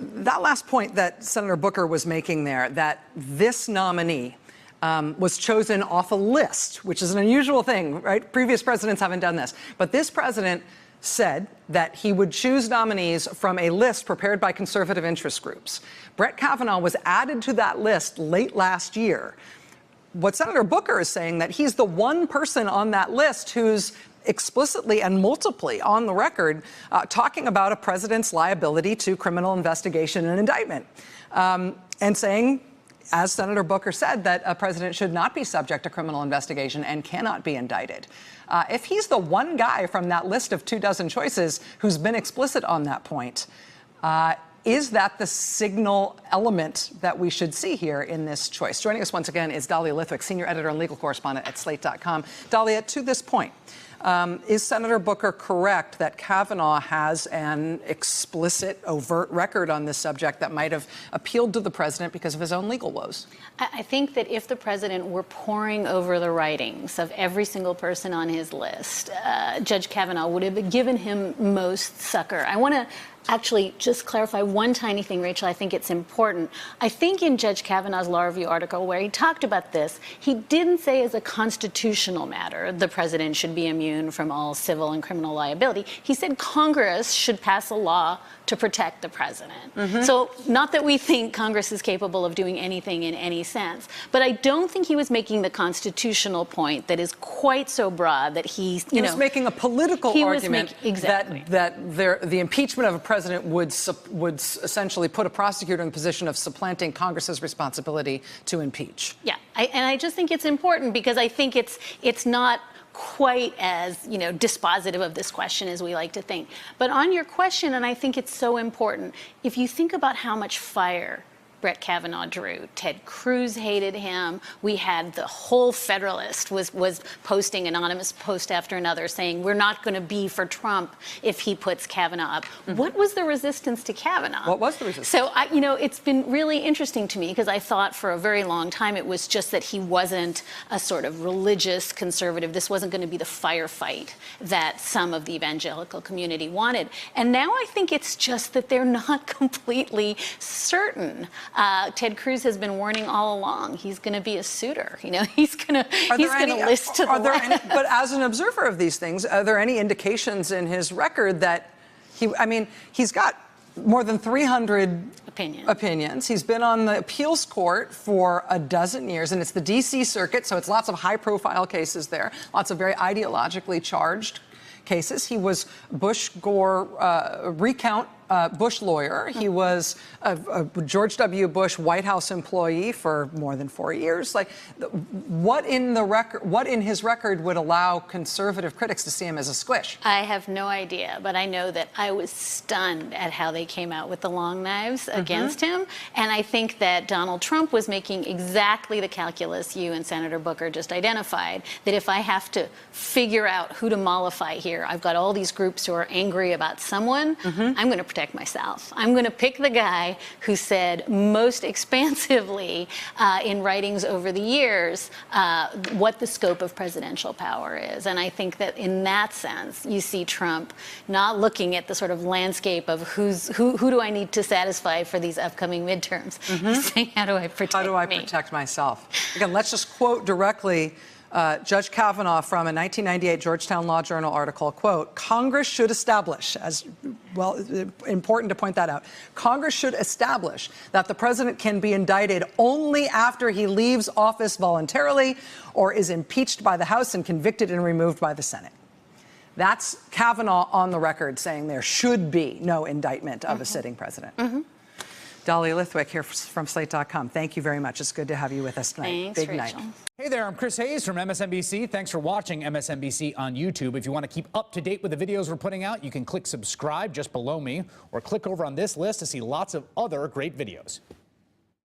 That last point that Senator Booker was making there, that this nominee was chosen off a list, which is an unusual thing, right? Previous presidents haven't done this. But this president said that he would choose nominees from a list prepared by conservative interest groups. Brett Kavanaugh was added to that list late last year. What Senator Booker is saying, that he's the one person on that list who's explicitly and multiply on the record talking about a president's liability to criminal investigation and indictment, and saying, as Senator Booker said, that a president should not be subject to criminal investigation and cannot be indicted. If he's the one guy from that list of 24 choices who's been explicit on that point, is that the signal element that we should see here in this choice? Joining us once again is Dahlia Lithwick, senior editor and legal correspondent at Slate.com. Dahlia, to this point, is Senator Booker correct that Kavanaugh has an explicit, overt record on this subject that might have appealed to the president because of his own legal woes? I think that if the president were poring over the writings of every single person on his list, Judge Kavanaugh would have given him most succor. I want to actually just clarify one tiny thing, Rachel. I think it's important. I think in Judge Kavanaugh's Law Review article where he talked about this, he didn't say as a constitutional matter the president should be immune from all civil and criminal liability. He said Congress should pass a law to protect the president. So not that we think Congress is capable of doing anything in any sense, but I don't think he was making the constitutional point that is quite so broad that he was making a political argument that the impeachment of a president would essentially put a prosecutor in the position of supplanting Congress's responsibility to impeach. Yeah, and I just think it's important because I think it's not quite as, dispositive of this question as we like to think. But on your question, and I think it's so important, if you think about how much fire Brett Kavanaugh drew. Ted Cruz hated him. We had the whole Federalist was posting anonymous post after another saying, we're not going to be for Trump if he puts Kavanaugh up. What was the resistance to Kavanaugh? What was the resistance? So, it's been really interesting to me because I thought for a very long time it was just that he wasn't a sort of religious conservative. This wasn't going to be the firefight that some of the evangelical community wanted. And now I think it's just that they're not completely certain. Ted Cruz has been warning all along. He's going to be a suitor. He's going to list to the left. But as an observer of these things, are there any indications in his record that he's got more than 300 opinions. He's been on the appeals court for a dozen years, and it's the D.C. circuit, so it's lots of high-profile cases there, lots of very ideologically charged cases. He was Bush-Gore recount Bush lawyer. He was a George W. Bush White House employee for more than 4 years. What in his record would allow conservative critics to see him as a squish? I have no idea, but I know that I was stunned at how they came out with the long knives against him. And I think that Donald Trump was making exactly the calculus you and Senator Booker just identified, that if I have to figure out who to mollify here, I've got all these groups who are angry about someone, I'm going to protect myself. I'm going to pick the guy who said most expansively in writings over the years what the scope of presidential power is. And I think that in that sense, you see Trump not looking at the sort of landscape of who do I need to satisfy for these upcoming midterms. He's saying, how do I protect myself? Again, let's just quote directly Judge Kavanaugh from a 1998 Georgetown Law Journal article, quote, Congress should establish, as well, important to point that out, Congress should establish that the president can be indicted only after he leaves office voluntarily or is impeached by the House and convicted and removed by the Senate. That's Kavanaugh on the record saying there should be no indictment of a sitting president. Dahlia Lithwick here from Slate.com. Thank you very much. It's good to have you with us tonight. Thanks, Big Rachel. night. Hey there, I'm Chris Hayes from MSNBC. Thanks for watching MSNBC on YouTube. If you want to keep up to date with the videos we're putting out, you can click subscribe just below me or click over on this list to see lots of other great videos.